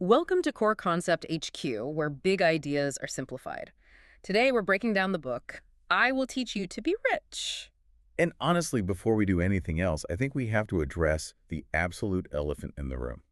Welcome to Core Concept HQ, where big ideas are simplified. Today, we're breaking down the book, I Will Teach You to Be Rich. And honestly, before we do anything else, I think we have to address the absolute elephant in the room.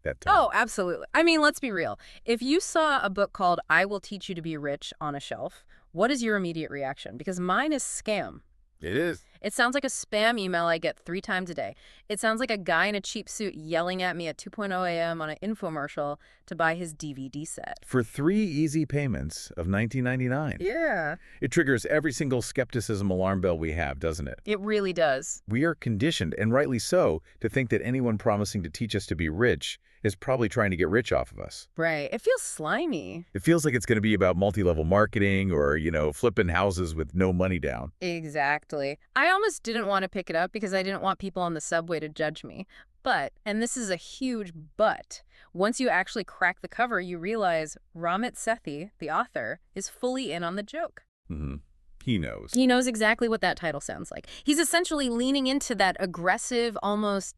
That Oh, title. absolutely. I mean, let's be real. If you saw a book called I Will Teach You to Be Rich on a shelf, what is your immediate reaction? Because mine is scam. It is. It sounds like a spam email I get 3 times a day. It sounds like a guy in a cheap suit yelling at me at 2:00 a.m. on an infomercial to buy his DVD set. For 3 easy payments of $19.99. Yeah. It triggers every single skepticism alarm bell we have, doesn't it? It really does. We are conditioned, and rightly so, to think that anyone promising to teach us to be rich is probably trying to get rich off of us. Right. It feels slimy. It feels like it's going to be about multi-level marketing or, flipping houses with no money down. Exactly. I almost didn't want to pick it up because I didn't want people on the subway to judge me. But, and this is a huge but, once you actually crack the cover, you realize Ramit Sethi, the author, is fully in on the joke. Mm-hmm. He knows. He knows exactly what that title sounds like. He's essentially leaning into that aggressive, almost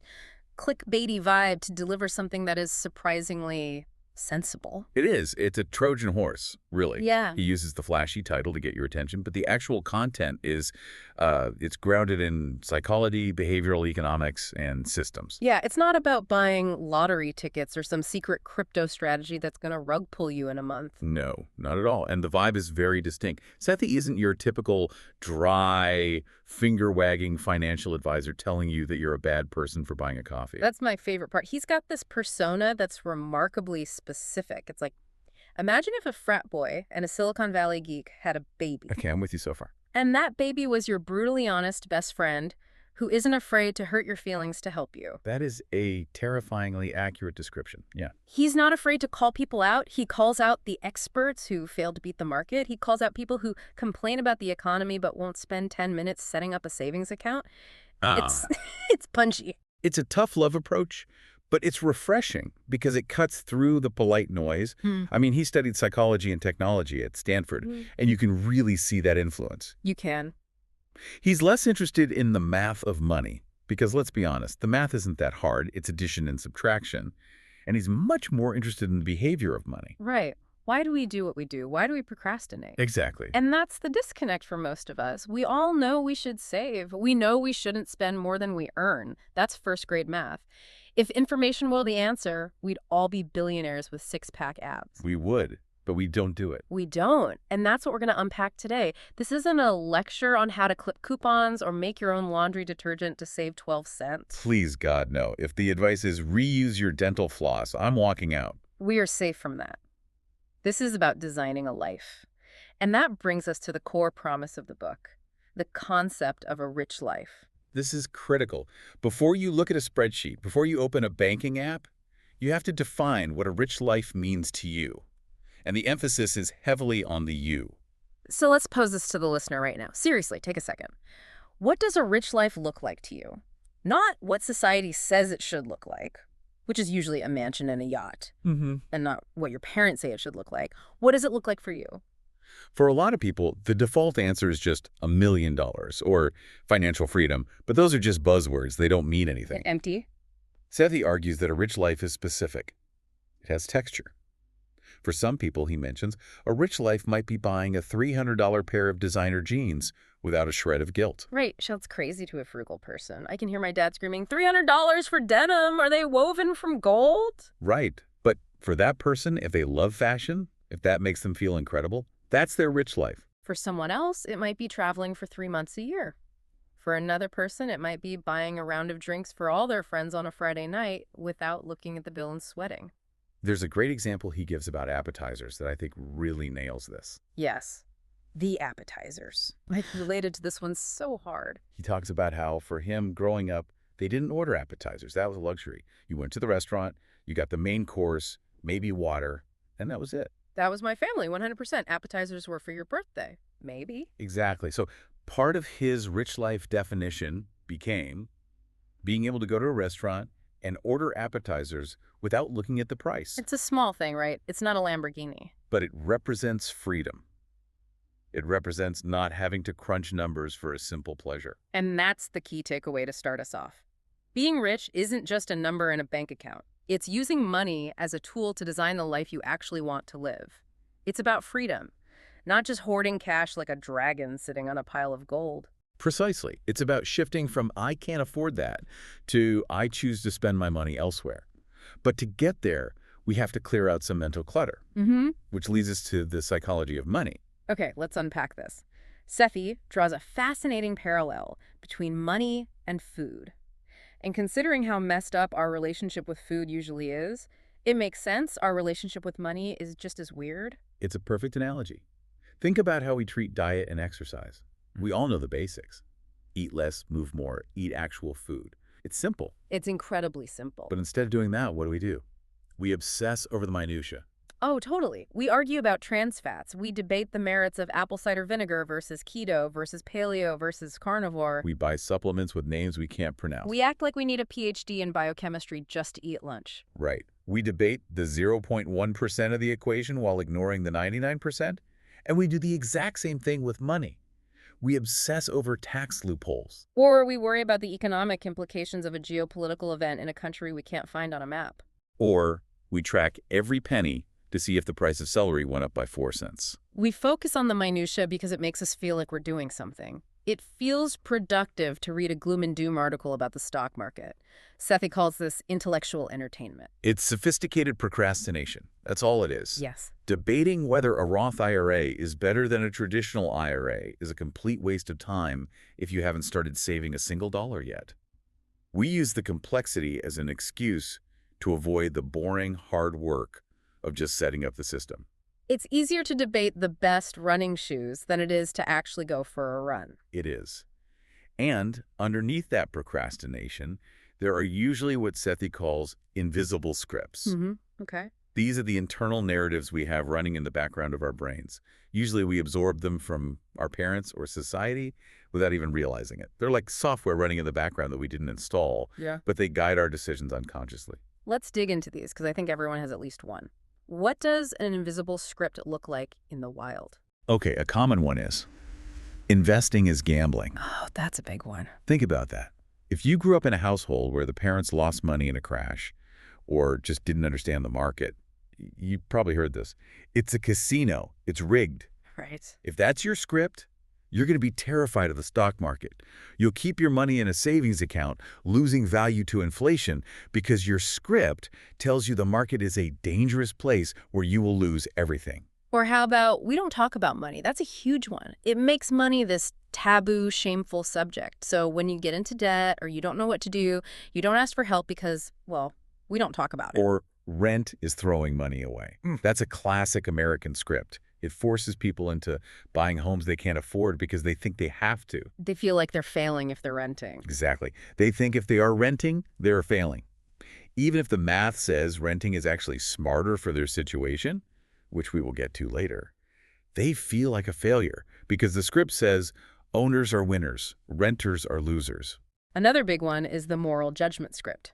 clickbaity vibe to deliver something that is surprisingly sensible. It is. It's a Trojan horse, really. Yeah. He uses the flashy title to get your attention, but the actual content is, it's grounded in psychology, behavioral economics, and systems. Yeah, it's not about buying lottery tickets or some secret crypto strategy that's going to rug pull you in a month. No, not at all. And the vibe is very distinct. Sethi isn't your typical dry, finger-wagging financial advisor telling you that you're a bad person for buying a coffee. That's my favorite part. He's got this persona that's remarkably specific. It's like, imagine if a frat boy and a Silicon Valley geek had a baby. Okay, I'm with you so far. And that baby was your brutally honest best friend who isn't afraid to hurt your feelings to help you. That is a terrifyingly accurate description. Yeah. He's not afraid to call people out. He calls out the experts who failed to beat the market. He calls out people who complain about the economy but won't spend 10 minutes setting up a savings account. It's it's punchy. It's a tough love approach, but it's refreshing because it cuts through the polite noise. I mean, he studied psychology and technology at Stanford, and you can really see that influence. You can. He's less interested in the math of money because, let's be honest, the math isn't that hard. It's addition and subtraction. And he's much more interested in the behavior of money. Right. Why do we do what we do? Why do we procrastinate? Exactly. And that's the disconnect for most of us. We all know we should save. We know we shouldn't spend more than we earn. That's first-grade math. If information were the answer, we'd all be billionaires with six-pack abs. We would, but we don't do it. We don't. And that's what we're going to unpack today. This isn't a lecture on how to clip coupons or make your own laundry detergent to save 12 cents. Please, God, no. If the advice is reuse your dental floss, I'm walking out. We are safe from that. This is about designing a life. And that brings us to the core promise of the book, the concept of a rich life. This is critical. Before you look at a spreadsheet, before you open a banking app, you have to define what a rich life means to you. And the emphasis is heavily on the you. So let's pose this to the listener right now. Seriously, take a second. What does a rich life look like to you? Not what society says it should look like, which is usually a mansion and a yacht, and not what your parents say it should look like. What does it look like for you? For a lot of people, the default answer is just $1 million or financial freedom, but those are just buzzwords. They don't mean anything. Empty? Sethi argues that a rich life is specific. It has texture. For some people, he mentions, a rich life might be buying a $300 pair of designer jeans without a shred of guilt. Right. Sounds crazy to a frugal person. I can hear my dad screaming, $300 for denim? Are they woven from gold? Right. But for that person, if they love fashion, if that makes them feel incredible, that's their rich life. For someone else, it might be traveling for 3 months a year. For another person, it might be buying a round of drinks for all their friends on a Friday night without looking at the bill and sweating. There's a great example he gives about appetizers that I think really nails this. Yes, the appetizers. I related to this one so hard. He talks about how, for him, growing up, they didn't order appetizers. That was a luxury. You went to the restaurant, you got the main course, maybe water, and that was it. That was my family, 100%. Appetizers were for your birthday. Maybe. Exactly. So part of his rich life definition became being able to go to a restaurant and order appetizers without looking at the price. It's a small thing, right? It's not a Lamborghini. But it represents freedom. It represents not having to crunch numbers for a simple pleasure. And that's the key takeaway to start us off. Being rich isn't just a number in a bank account. It's using money as a tool to design the life you actually want to live. It's about freedom, not just hoarding cash like a dragon sitting on a pile of gold. Precisely. It's about shifting from "I can't afford that" to "I choose to spend my money elsewhere." But to get there, we have to clear out some mental clutter, which leads us to the psychology of money. Okay, let's unpack this. Sethi draws a fascinating parallel between money and food. And considering how messed up our relationship with food usually is, it makes sense our relationship with money is just as weird. It's a perfect analogy. Think about how we treat diet and exercise. We all know the basics. Eat less, move more, eat actual food. It's simple. It's incredibly simple. But instead of doing that, what do? We obsess over the minutia. Oh, totally. We argue about trans fats. We debate the merits of apple cider vinegar versus keto versus paleo versus carnivore. We buy supplements with names we can't pronounce. We act like we need a PhD in biochemistry just to eat lunch. Right. We debate the 0.1% of the equation while ignoring the 99%. And we do the exact same thing with money. We obsess over tax loopholes. Or we worry about the economic implications of a geopolitical event in a country we can't find on a map. Or we track every penny to see if the price of celery went up by 4 cents. We focus on the minutia because it makes us feel like we're doing something. It feels productive to read a gloom and doom article about the stock market. Sethi calls this intellectual entertainment. It's sophisticated procrastination. That's all it is. Yes. Debating whether a Roth IRA is better than a traditional IRA is a complete waste of time if you haven't started saving a single dollar yet. We use the complexity as an excuse to avoid the boring, hard work of just setting up the system. It's easier to debate the best running shoes than it is to actually go for a run. It is. And underneath that procrastination, there are usually what Sethi calls invisible scripts. Okay. These are the internal narratives we have running in the background of our brains. Usually we absorb them from our parents or society without even realizing it. They're like software running in the background that we didn't install, but they guide our decisions unconsciously. Let's dig into these because I think everyone has at least one. What does an invisible script look like in the wild? Okay, a common one is investing is gambling. Oh, that's a big one. Think about that. If you grew up in a household where the parents lost money in a crash or just didn't understand the market, you probably heard this. It's a casino. It's rigged. Right. If that's your script, you're going to be terrified of the stock market. You'll keep your money in a savings account, losing value to inflation because your script tells you the market is a dangerous place where you will lose everything. Or how about we don't talk about money? That's a huge one. It makes money this taboo, shameful subject. So when you get into debt or you don't know what to do, you don't ask for help because, well, we don't talk about it. Or rent is throwing money away. That's a classic American script. It forces people into buying homes they can't afford because they think they have to. They feel like they're failing if they're renting. Exactly. They think if they are renting, they're failing. Even if the math says renting is actually smarter for their situation, which we will get to later, they feel like a failure because the script says owners are winners, renters are losers. Another big one is the moral judgment script.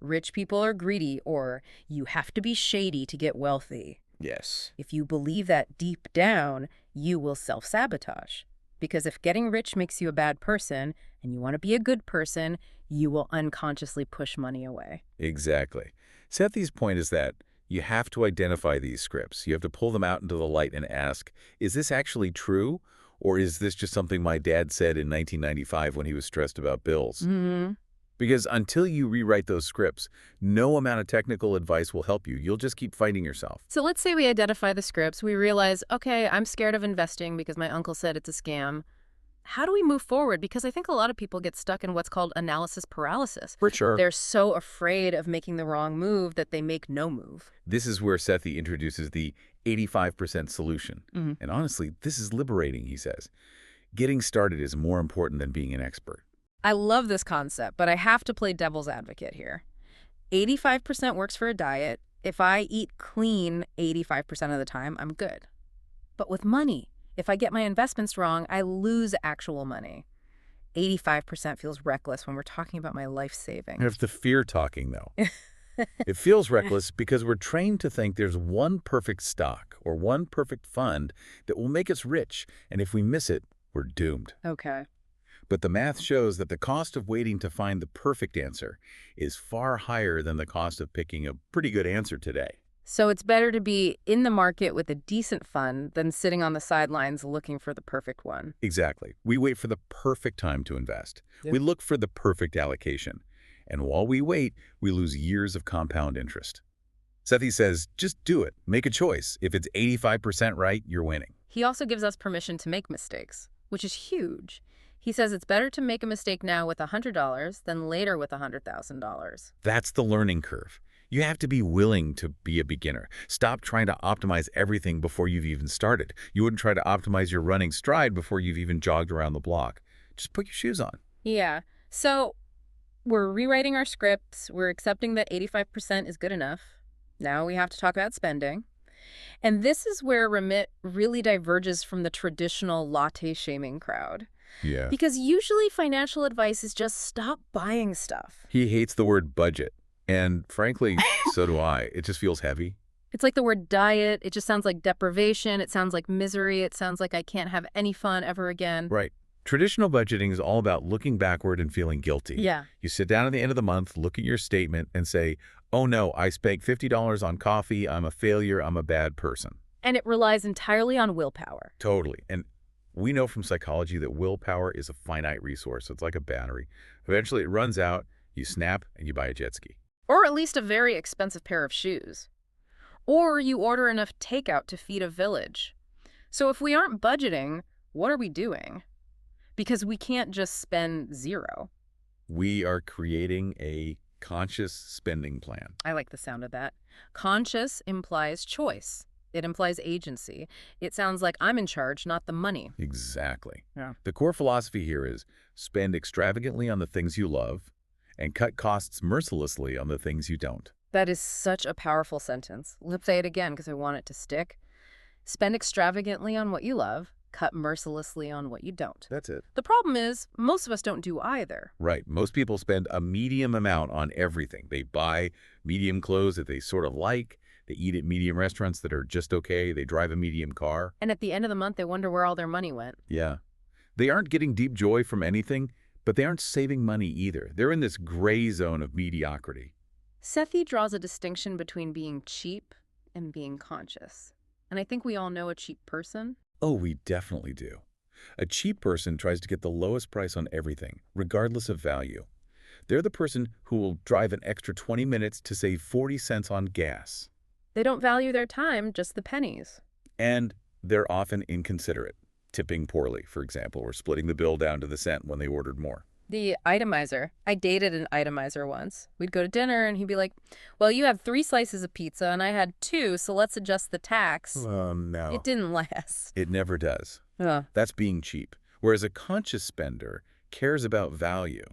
Rich people are greedy, or you have to be shady to get wealthy. Yes. If you believe that deep down, you will self-sabotage. Because if getting rich makes you a bad person and you want to be a good person, you will unconsciously push money away. Exactly. Sethi's point is that you have to identify these scripts. You have to pull them out into the light and ask, is this actually true? Or is this just something my dad said in 1995 when he was stressed about bills? Because until you rewrite those scripts, no amount of technical advice will help you. You'll just keep fighting yourself. So let's say we identify the scripts. We realize, okay, I'm scared of investing because my uncle said it's a scam. How do we move forward? Because I think a lot of people get stuck in what's called analysis paralysis. For sure. They're so afraid of making the wrong move that they make no move. This is where Sethi introduces the 85% solution. And honestly, this is liberating, he says. Getting started is more important than being an expert. I love this concept, but I have to play devil's advocate here. 85% works for a diet. If I eat clean 85% of the time, I'm good. But with money, if I get my investments wrong, I lose actual money. 85% feels reckless when we're talking about my life savings. It's the fear talking, though. It feels reckless because we're trained to think there's one perfect stock or one perfect fund that will make us rich, and if we miss it, we're doomed. Okay. But the math shows that the cost of waiting to find the perfect answer is far higher than the cost of picking a pretty good answer today. So it's better to be in the market with a decent fund than sitting on the sidelines looking for the perfect one. Exactly. We wait for the perfect time to invest. Yep. We look for the perfect allocation. And while we wait, we lose years of compound interest. Sethi says, just do it. Make a choice. If it's 85% right, you're winning. He also gives us permission to make mistakes, which is huge. He says it's better to make a mistake now with $100 than later with $100,000. That's the learning curve. You have to be willing to be a beginner. Stop trying to optimize everything before you've even started. You wouldn't try to optimize your running stride before you've even jogged around the block. Just put your shoes on. Yeah. So we're rewriting our scripts. We're accepting that 85% is good enough. Now we have to talk about spending. And this is where Ramit really diverges from the traditional latte shaming crowd. Yeah. Because usually financial advice is just stop buying stuff. He hates the word budget. And frankly, so do I. It just feels heavy. It's like the word diet. It just sounds like deprivation. It sounds like misery. It sounds like I can't have any fun ever again. Right. Traditional budgeting is all about looking backward and feeling guilty. Yeah. You sit down at the end of the month, look at your statement, and say, oh no, I spent $50 on coffee. I'm a failure. I'm a bad person. And it relies entirely on willpower. Totally. And we know from psychology that willpower is a finite resource. It's like a battery. Eventually it runs out, you snap, and you buy a jet ski. Or at least a very expensive pair of shoes. Or you order enough takeout to feed a village. So if we aren't budgeting, what are we doing? Because we can't just spend zero. We are creating a conscious spending plan. I like the sound of that. Conscious implies choice. It implies agency. It sounds like I'm in charge, not the money. Exactly. Yeah. The core philosophy here is spend extravagantly on the things you love and cut costs mercilessly on the things you don't. That is such a powerful sentence. Let's say it again because I want it to stick. Spend extravagantly on what you love, cut mercilessly on what you don't. That's it. The problem is, most of us don't do either. Right. Most people spend a medium amount on everything. They buy medium clothes that they sort of like. They eat at medium restaurants that are just okay. They drive a medium car. And at the end of the month, they wonder where all their money went. Yeah. They aren't getting deep joy from anything, but they aren't saving money either. They're in this gray zone of mediocrity. Sethi draws a distinction between being cheap and being conscious. And I think we all know a cheap person. Oh, we definitely do. A cheap person tries to get the lowest price on everything, regardless of value. They're the person who will drive an extra 20 minutes to save 40 cents on gas. They don't value their time, just the pennies. And they're often inconsiderate, tipping poorly, for example, or splitting the bill down to the cent when they ordered more. The itemizer. I dated an itemizer once. We'd go to dinner and he'd be like, well, you had 3 slices of pizza and I had 2, so let's adjust the tax. Oh, no. It didn't last. It never does. Ugh. That's being cheap. Whereas a conscious spender cares about value.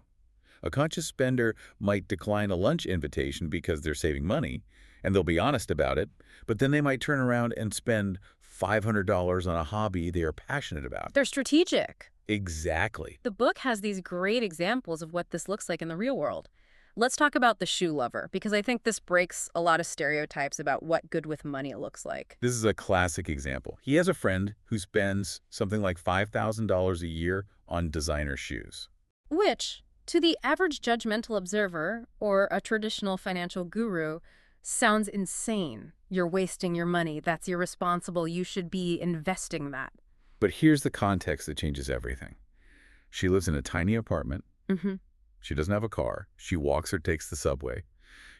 A conscious spender might decline a lunch invitation because they're saving money, and they'll be honest about it, but then they might turn around and spend $500 on a hobby they are passionate about. They're strategic. Exactly. The book has these great examples of what this looks like in the real world. Let's talk about the shoe lover, because I think this breaks a lot of stereotypes about what good with money looks like. This is a classic example. He has a friend who spends something like $5,000 a year on designer shoes. Which, to the average judgmental observer or a traditional financial guru, sounds insane. You're wasting your money. That's irresponsible. You should be investing that. But here's the context that changes everything. She lives in a tiny apartment. Mm-hmm. She doesn't have a car. She walks or takes the subway.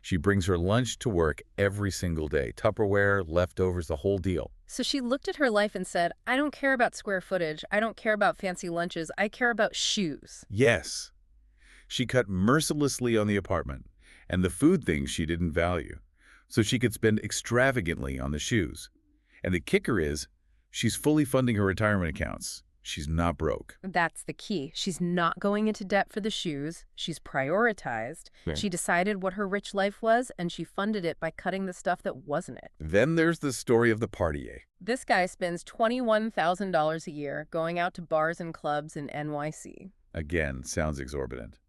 She brings her lunch to work every single day. Tupperware, leftovers, the whole deal. So she looked at her life and said, I don't care about square footage. I don't care about fancy lunches. I care about shoes. Yes. She cut mercilessly on the apartment and the food things she didn't value, so she could spend extravagantly on the shoes. And the kicker is, she's fully funding her retirement accounts. She's not broke. That's the key. She's not going into debt for the shoes. She's prioritized. Yeah. She decided what her rich life was, and she funded it by cutting the stuff that wasn't it. Then there's the story of the partier. This guy spends $21,000 a year going out to bars and clubs in NYC. Again, sounds exorbitant.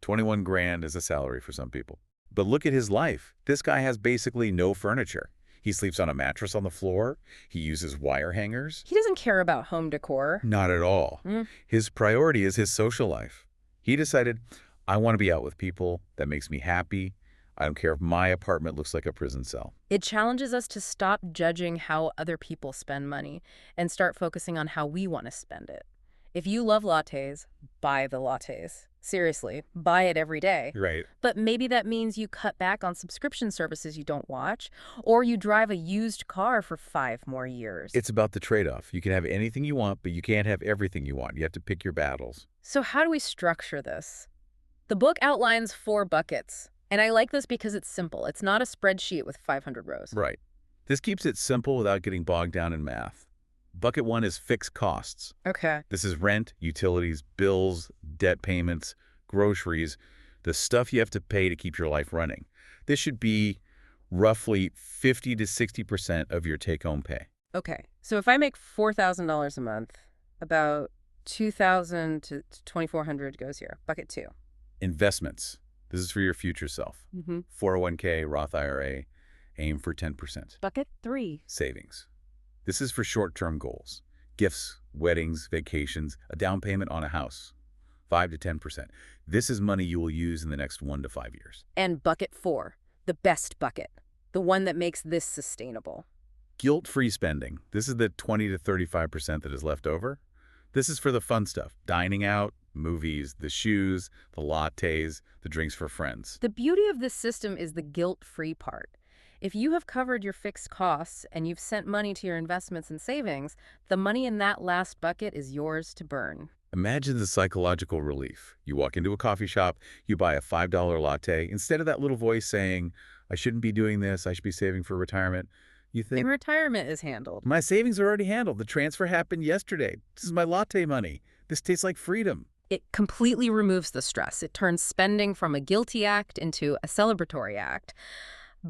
21 grand is a salary for some people. But look at his life. This guy has basically no furniture. He sleeps on a mattress on the floor. He uses wire hangers. He doesn't care about home decor. Not at all. His priority is his social life. He decided, I want to be out with people. That makes me happy. I don't care if my apartment looks like a prison cell. It challenges us to stop judging how other people spend money and start focusing on how we want to spend it. If you love lattes, buy the lattes. Seriously, buy it every day. Right. But maybe that means you cut back on subscription services you don't watch, or you drive a used car for 5 more years. It's about the trade-off. You can have anything you want, but you can't have everything you want. You have to pick your battles. So how do we structure this? The book outlines 4 buckets. And I like this because it's simple. It's not a spreadsheet with 500 rows. Right. This keeps it simple without getting bogged down in math. Bucket 1 is fixed costs. Okay. This is rent, utilities, bills, debt payments, groceries, the stuff you have to pay to keep your life running. This should be roughly 50 to 60% of your take-home pay. Okay. So if I make $4,000 a month, about $2,000 to $2,400 goes here. Bucket 2. Investments. This is for your future self. 401k, Roth IRA, aim for 10%. Bucket 3. Savings. This is for short-term goals. Gifts, weddings, vacations, a down payment on a house. 5 to 10%. This is money you will use in the next 1 to 5 years. And bucket 4, the best bucket, the one that makes this sustainable. Guilt-free spending. This is the 20 to 35% that is left over. This is for the fun stuff. Dining out, movies, the shoes, the lattes, the drinks for friends. The beauty of this system is the guilt-free part. If you have covered your fixed costs and you've sent money to your investments and savings, the money in that last bucket is yours to burn. Imagine the psychological relief. You walk into a coffee shop, you buy a $5 latte. Instead of that little voice saying, I shouldn't be doing this, I should be saving for retirement, you think, Your retirement is handled. my savings are already handled. The transfer happened yesterday. This is my latte money. This tastes like freedom. It completely removes the stress. It turns spending from a guilty act into a celebratory act.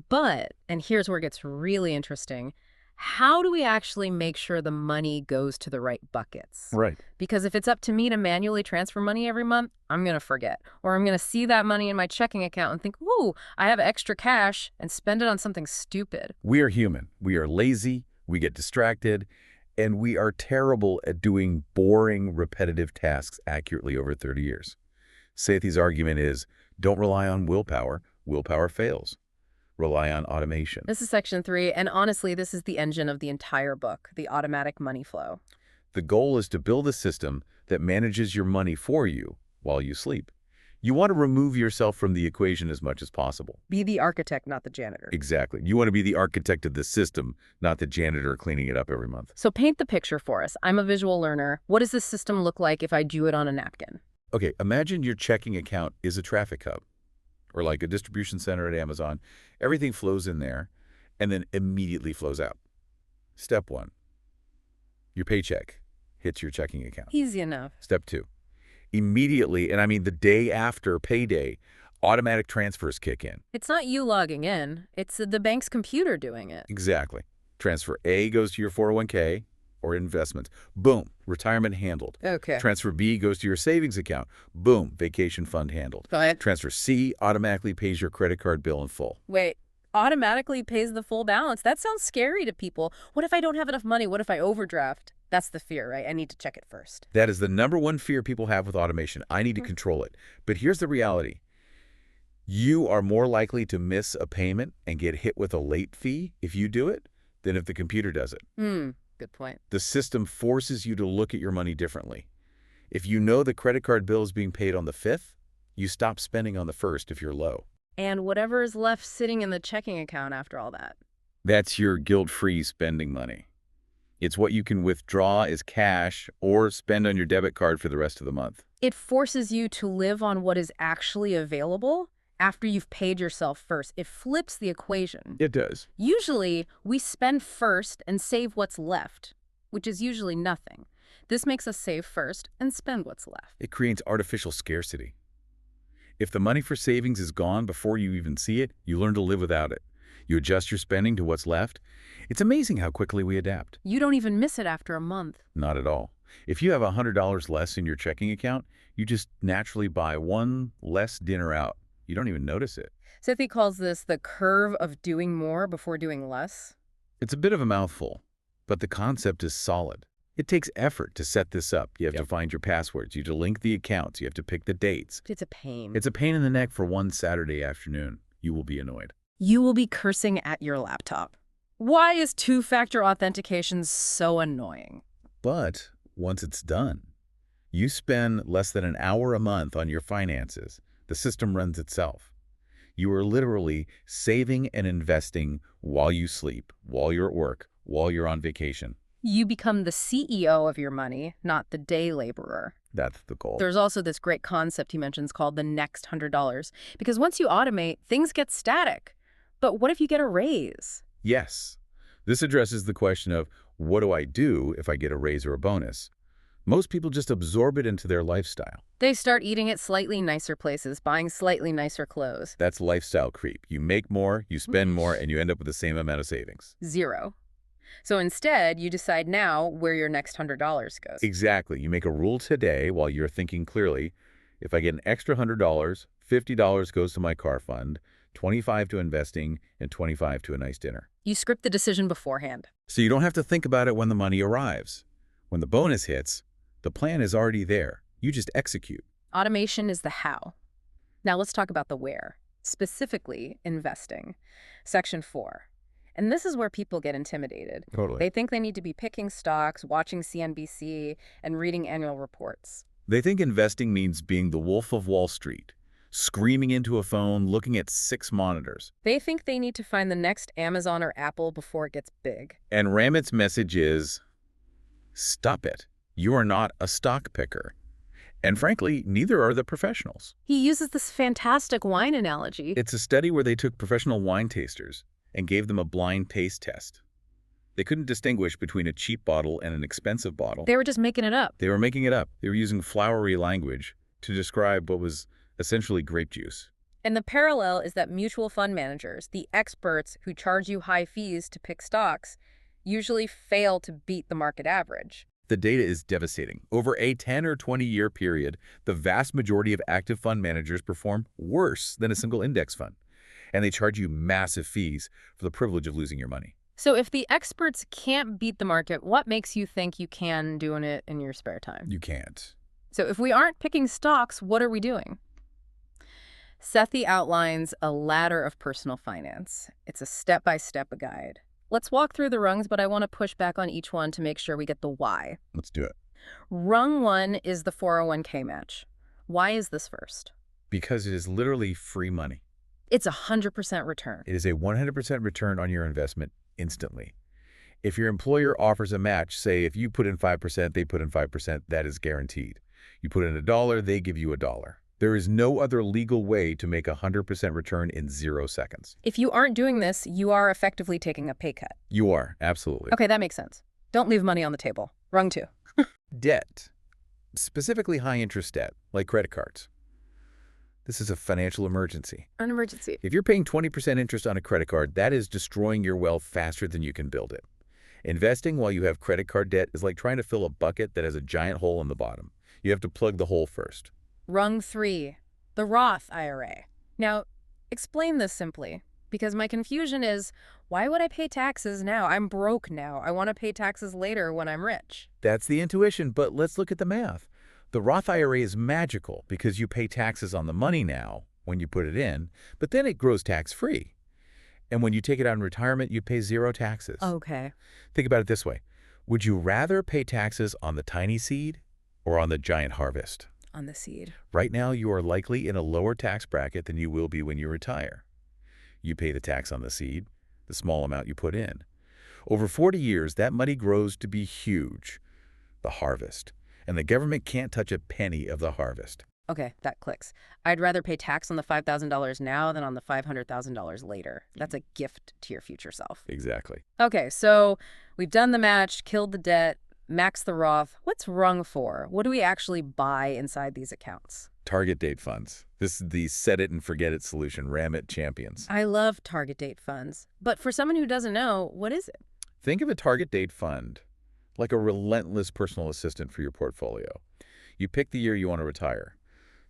But, and here's where it gets really interesting, how do we actually make sure the money goes to the right buckets? Right. Because if it's up to me to manually transfer money every month, I'm going to forget. Or I'm going to see that money in my checking account and think, whoa, I have extra cash, and spend it on something stupid. We are human. We are lazy. We get distracted. And we are terrible at doing boring, repetitive tasks accurately over 30 years. Sethi's argument is, don't rely on willpower. Willpower fails. Rely on automation. This is section 3, and honestly, this is the engine of the entire book, the automatic money flow. The goal is to build a system that manages your money for you while you sleep. You want to remove yourself from the equation as much as possible. Be the architect, not the janitor. Exactly. You want to be the architect of the system, not the janitor cleaning it up every month. So paint the picture for us. I'm a visual learner. What does this system look like if I drew it on a napkin? Okay, imagine your checking account is a traffic hub, or like a distribution center at Amazon. Everything flows in there and then immediately flows out. Step 1, your paycheck hits your checking account. Easy enough. Step 2, immediately, and I mean the day after payday, automatic transfers kick in. It's not you logging in. It's the bank's computer doing it. Exactly. Transfer A goes to your 401k or investments. Boom, retirement handled. Okay. Transfer B goes to your savings account. Boom, vacation fund handled. Go ahead. Transfer C automatically pays your credit card bill in full. Wait, automatically pays the full balance. That sounds scary to people. What if I don't have enough money? What if I overdraft? That's the fear, right? I need to check it first. That is the #1 fear people have with automation. I need to control it. But here's the reality. You are more likely to miss a payment and get hit with a late fee if you do it than if the computer does it. Good point. The system forces you to look at your money differently. If you know the credit card bill is being paid on the 5th, you stop spending on the 1st if you're low. And whatever is left sitting in the checking account after all that. That's your guilt-free spending money. It's what you can withdraw as cash or spend on your debit card for the rest of the month. It forces you to live on what is actually available after you've paid yourself first. It flips the equation. It does. Usually, we spend first and save what's left, which is usually nothing. This makes us save first and spend what's left. It creates artificial scarcity. If the money for savings is gone before you even see it, you learn to live without it. You adjust your spending to what's left. It's amazing how quickly we adapt. You don't even miss it after a month. Not at all. If you have $100 less in your checking account, you just naturally buy one less dinner out. You don't even notice it. Sethi calls this the curve of doing more before doing less. It's a bit of a mouthful, but the concept is solid. It takes effort to set this up. You have to find your passwords. You have to link the accounts. You have to pick the dates. It's a pain. It's a pain in the neck for one Saturday afternoon. You will be annoyed. You will be cursing at your laptop. Why is two-factor authentication so annoying? But once it's done, you spend less than an hour a month on your finances. The system runs itself. You are literally saving and investing while you sleep, while you're at work, while you're on vacation. You become the CEO of your money, not the day laborer. That's the goal. There's also this great concept he mentions called the next $100. Because once you automate, things get static. But what if you get a raise? Yes. This addresses the question of, what do I do if I get a raise or a bonus? Most people just absorb it into their lifestyle. They start eating at slightly nicer places, buying slightly nicer clothes. That's lifestyle creep. You make more, you spend more, and you end up with the same amount of savings. Zero. So instead, you decide now where your next $100 goes. Exactly. You make a rule today while you're thinking clearly. If I get an extra $100, $50 goes to my car fund, $25 to investing, and $25 to a nice dinner. You script the decision beforehand. So you don't have to think about it when the money arrives. When the bonus hits, the plan is already there. You just execute. Automation is the how. Now let's talk about the where, specifically investing. Section 4. And this is where people get intimidated. Totally. They think they need to be picking stocks, watching CNBC, and reading annual reports. They think investing means being the wolf of Wall Street, screaming into a phone, looking at 6 monitors. They think they need to find the next Amazon or Apple before it gets big. And Ramit's message is, stop it. You are not a stock picker. And frankly, neither are the professionals. He uses this fantastic wine analogy. It's a study where they took professional wine tasters and gave them a blind taste test. They couldn't distinguish between a cheap bottle and an expensive bottle. They were just making it up. They were making it up. They were using flowery language to describe what was essentially grape juice. And the parallel is that mutual fund managers, the experts who charge you high fees to pick stocks, usually fail to beat the market average. The data is devastating. Over a 10 or 20-year period, the vast majority of active fund managers perform worse than a single index fund. And they charge you massive fees for the privilege of losing your money. So if the experts can't beat the market, what makes you think you can doing it in your spare time? You can't. So if we aren't picking stocks, what are we doing? Sethi outlines a ladder of personal finance. It's a step-by-step guide. Let's walk through the rungs, but I want to push back on each one to make sure we get the why. Let's do it. Rung 1 is the 401k match. Why is this first? Because it is literally free money. It's 100% return. It is a 100% return on your investment instantly. If your employer offers a match, say if you put in 5%, they put in 5%, that is guaranteed. You put in $1, they give you $1. There is no other legal way to make a 100% return in 0 seconds. If you aren't doing this, you are effectively taking a pay cut. You are, absolutely. Okay, that makes sense. Don't leave money on the table. Rung 2. Debt, specifically high-interest debt, like credit cards. This is a financial emergency. An emergency. If you're paying 20% interest on a credit card, that is destroying your wealth faster than you can build it. Investing while you have credit card debt is like trying to fill a bucket that has a giant hole in the bottom. You have to plug the hole first. Rung 3, the Roth IRA. Now, explain this simply, because my confusion is, why would I pay taxes now? I'm broke now. I want to pay taxes later when I'm rich. That's the intuition, but let's look at the math. The Roth IRA is magical because you pay taxes on the money now when you put it in, but then it grows tax-free. And when you take it out in retirement, you pay 0 taxes. Okay. Think about it this way. Would you rather pay taxes on the tiny seed or on the giant harvest? On the seed. Right now, you are likely in a lower tax bracket than you will be when you retire. You pay the tax on the seed, the small amount you put in. Over 40 years, that money grows to be huge, the harvest. And the government can't touch a penny of the harvest. Okay, that clicks. I'd rather pay tax on the $5,000 now than on the $500,000 later. That's a gift to your future self. Exactly. Okay, so we've done the match, killed the debt, maxed the Roth. What's Rung 4? What do we actually buy inside these accounts? Target date funds. This is the set it and forget it solution Ramit champions. I love target date funds. But for someone who doesn't know, what is it? Think of a target date fund like a relentless personal assistant for your portfolio. You pick the year you want to retire,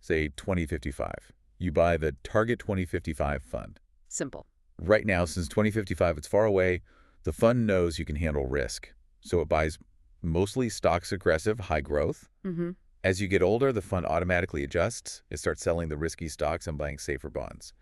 say 2055. You buy the Target 2055 fund. Simple. Right now, since 2055 it's far away, The fund knows you can handle risk, so it buys mostly stocks-aggressive, high growth. Mm-hmm. As you get older, the fund automatically adjusts. It starts selling the risky stocks and buying safer bonds.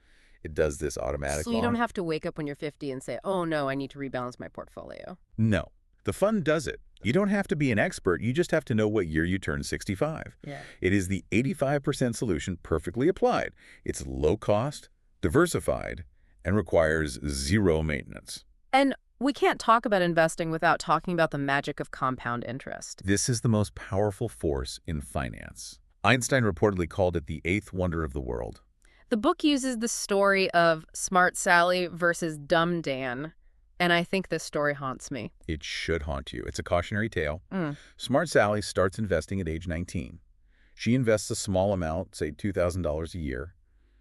It does this So automatically. you don't have to wake up when you're 50 and say, oh, no, I need to rebalance my portfolio. No. The fund does it. You don't have to be an expert. You just have to know what year you turn 65. Yeah. It is the 85% solution perfectly applied. It's low cost, diversified, and requires zero maintenance. And we can't talk about investing without talking about the magic of compound interest. This is the most powerful force in finance. Einstein reportedly called it the eighth wonder of the world. The book uses the story of Smart Sally versus Dumb Dan, and I think this story haunts me. It should haunt you. It's a cautionary tale. Mm. Smart Sally starts investing at age 19. She invests a small amount, say $2,000 a year.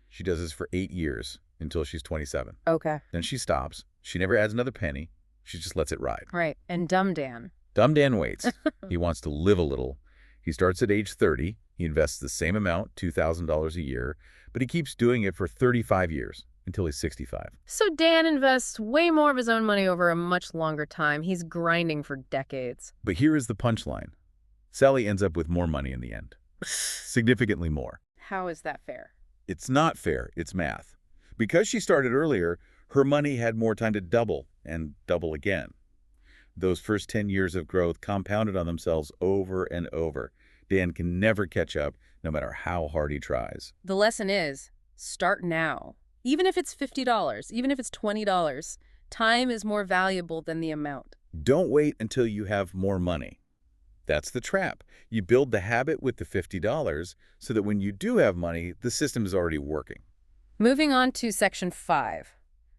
She does this for 8 years until she's 27. Okay. Then she stops. She never adds another penny. She just lets it ride. Right. And Dumb Dan. Dumb Dan waits. He wants to live a little. He starts at age 30. He invests the same amount, $2,000 a year, but he keeps doing it for 35 years until he's 65. So Dan invests way more of his own money over a much longer time. He's grinding for decades. But here is the punchline. Sally ends up with more money in the end. Significantly more. How is that fair? It's not fair. It's math. Because she started earlier, her money had more time to double and double again. Those first 10 years of growth compounded on themselves over and over. Dan can never catch up, no matter how hard he tries. The lesson is, start now. Even if it's $50, even if it's $20, time is more valuable than the amount. Don't wait until you have more money. That's the trap. You build the habit with the $50 so that when you do have money, the system is already working. Moving on to section 5.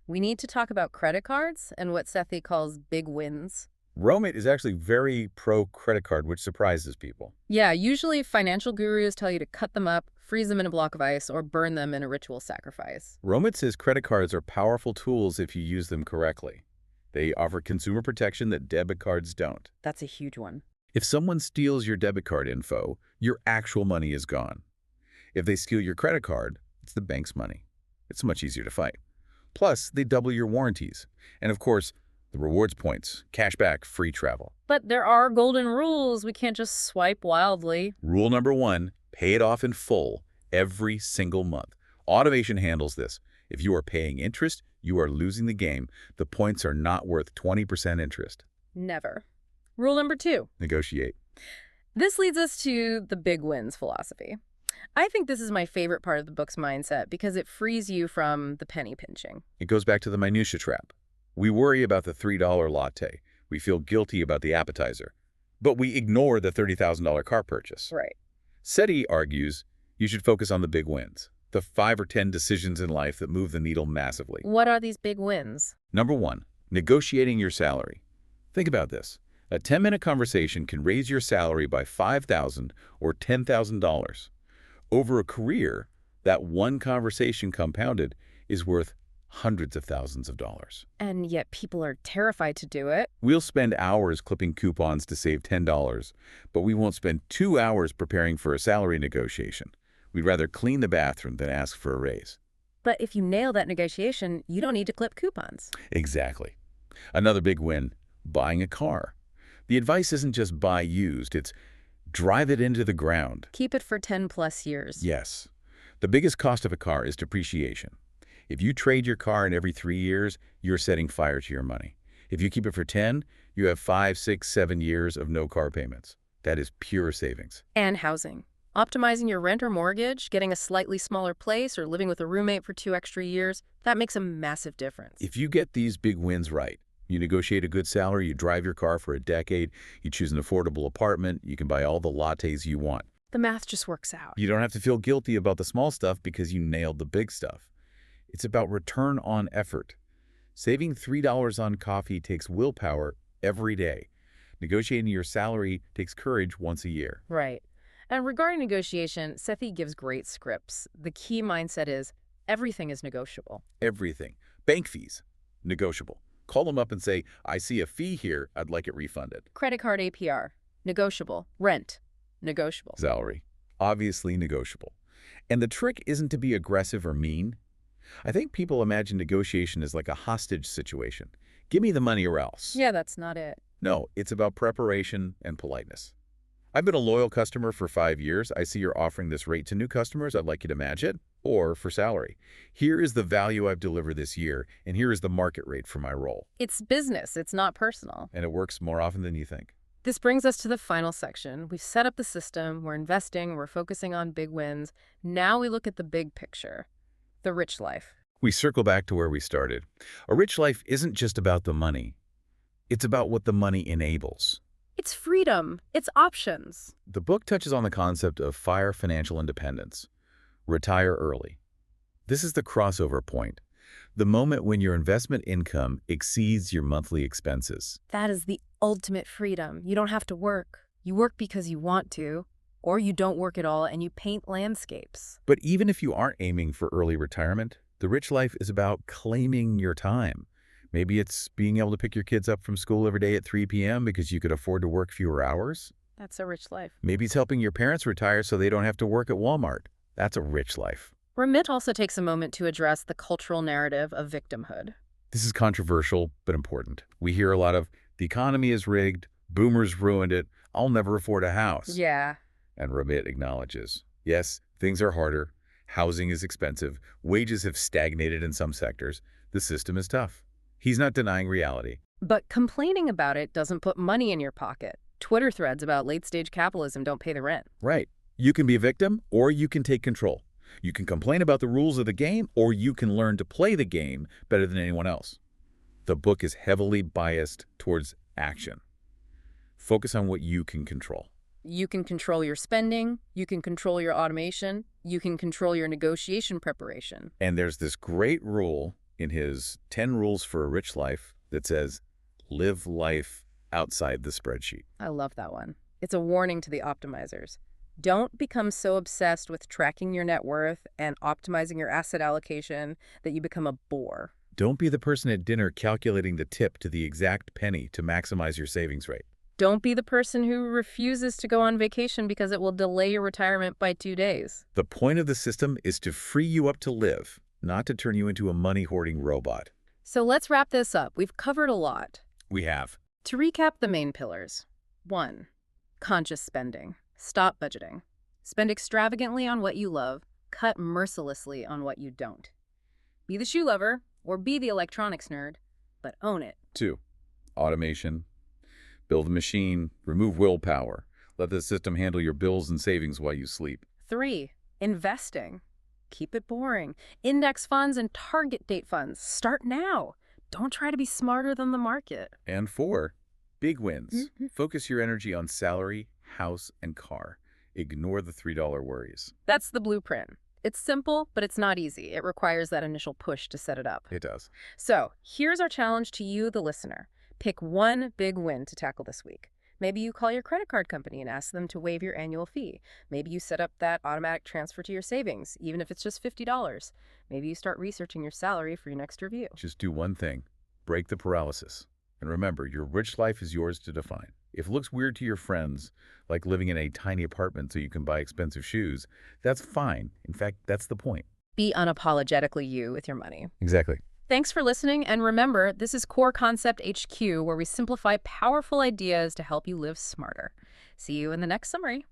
We need to talk about credit cards and what Sethi calls big wins. Ramit is actually very pro-credit card, which surprises people. Yeah, usually financial gurus tell you to cut them up, freeze them in a block of ice, or burn them in a ritual sacrifice. Ramit says credit cards are powerful tools if you use them correctly. They offer consumer protection that debit cards don't. That's a huge one. If someone steals your debit card info, your actual money is gone. If they steal your credit card, it's the bank's money. It's much easier to fight. Plus, they double your warranties. And of course, the rewards points, cashback, free travel. But there are golden rules. We can't just swipe wildly. Rule number 1, pay it off in full every single month. Automation handles this. If you are paying interest, you are losing the game. The points are not worth 20% interest. Never. Rule number 2. Negotiate. This leads us to the big wins philosophy. I think this is my favorite part of the book's mindset because it frees you from the penny pinching. It goes back to the minutia trap. We worry about the $3 latte. We feel guilty about the appetizer. But we ignore the $30,000 car purchase. Right. Sethi argues you should focus on the big wins, the 5 or 10 decisions in life that move the needle massively. What are these big wins? Number 1, negotiating your salary. Think about this. A 10-minute conversation can raise your salary by $5,000 or $10,000. Over a career, that one conversation compounded is worth hundreds of thousands of dollars. And yet people are terrified to do it. We'll spend hours clipping coupons to save $10, but we won't spend 2 hours preparing for a salary negotiation. We'd rather clean the bathroom than ask for a raise. But if you nail that negotiation, you don't need to clip coupons. Exactly. Another big win, buying a car. The advice isn't just buy used, it's drive it into the ground. Keep it for 10+ years. Yes. The biggest cost of a car is depreciation. If you trade your car in every 3 years, you're setting fire to your money. If you keep it for 10, you have 5, 6, 7 years of no car payments. That is pure savings. And housing. Optimizing your rent or mortgage, getting a slightly smaller place, or living with a roommate for 2 extra years, that makes a massive difference. If you get these big wins right, you negotiate a good salary, you drive your car for a decade, you choose an affordable apartment, you can buy all the lattes you want. The math just works out. You don't have to feel guilty about the small stuff because you nailed the big stuff. It's about return on effort. Saving $3 on coffee takes willpower every day. Negotiating your salary takes courage once a year. Right. And regarding negotiation, Sethi gives great scripts. The key mindset is everything is negotiable. Everything. Bank fees, negotiable. Call them up and say, I see a fee here, I'd like it refunded. Credit card APR, negotiable. Rent, negotiable. Salary, obviously negotiable. And the trick isn't to be aggressive or mean. I think people imagine negotiation as like a hostage situation. give me the money or else. Yeah, that's not it. No, it's about preparation and politeness. I've been a loyal customer for 5 years. I see you're offering this rate to new customers. I'd like you to match it, or for salary. Here is the value I've delivered this year, and here is the market rate for my role. It's business. It's not personal. And it works more often than you think. This brings us to the final section. We've set up the system. We're investing. We're focusing on big wins. Now we look at the big picture, the rich life. We circle back to where we started. A rich life isn't just about the money. It's about what the money enables. It's freedom. It's options. The book touches on the concept of FIRE financial independence. Retire early. This is the crossover point, the moment when your investment income exceeds your monthly expenses. That is the ultimate freedom. You don't have to work. You work because you want to, or you don't work at all and you paint landscapes. But even if you aren't aiming for early retirement, the rich life is about claiming your time. Maybe it's being able to pick your kids up from school every day at 3 p.m. because you could afford to work fewer hours. That's a rich life. Maybe it's helping your parents retire so they don't have to work at Walmart. That's a rich life. Ramit also takes a moment to address the cultural narrative of victimhood. This is controversial, but important. We hear a lot of, the economy is rigged, boomers ruined it, I'll never afford a house. Yeah. And Ramit acknowledges, yes, things are harder, housing is expensive, wages have stagnated in some sectors, the system is tough. He's not denying reality. But complaining about it doesn't put money in your pocket. Twitter threads about late-stage capitalism don't pay the rent. Right. You can be a victim, or you can take control. You can complain about the rules of the game, or you can learn to play the game better than anyone else. The book is heavily biased towards action. Focus on what you can control. You can control your spending, you can control your automation, you can control your negotiation preparation. And there's this great rule in his 10 Rules for a Rich Life that says, live life outside the spreadsheet. I love that one. It's a warning to the optimizers. Don't become so obsessed with tracking your net worth and optimizing your asset allocation that you become a bore. Don't be the person at dinner calculating the tip to the exact penny to maximize your savings rate. Don't be the person who refuses to go on vacation because it will delay your retirement by 2 days. The point of the system is to free you up to live, not to turn you into a money-hoarding robot. So let's wrap this up. We've covered a lot. We have. To recap the main pillars. 1. Conscious spending. Stop budgeting. Spend extravagantly on what you love. Cut mercilessly on what you don't. Be the shoe lover or be the electronics nerd, but own it. 2. Automation. Build a machine. Remove willpower. Let the system handle your bills and savings while you sleep. 3. Investing. Keep it boring. Index funds and target date funds. Start now. Don't try to be smarter than the market. And 4. Big wins. Focus your energy on salary, house, and car. Ignore the $3 worries. That's the blueprint. It's simple, but it's not easy. It requires that initial push to set it up. It does. So here's our challenge to you, the listener. Pick one big win to tackle this week. Maybe you call your credit card company and ask them to waive your annual fee. Maybe you set up that automatic transfer to your savings, even if it's just $50. Maybe you start researching your salary for your next review. Just do one thing. Break the paralysis. And remember, your rich life is yours to define. If it looks weird to your friends, like living in a tiny apartment so you can buy expensive shoes, that's fine. In fact, that's the point. Be unapologetically you with your money. Exactly. Thanks for listening, and remember, this is Core Concept HQ, where we simplify powerful ideas to help you live smarter. See you in the next summary.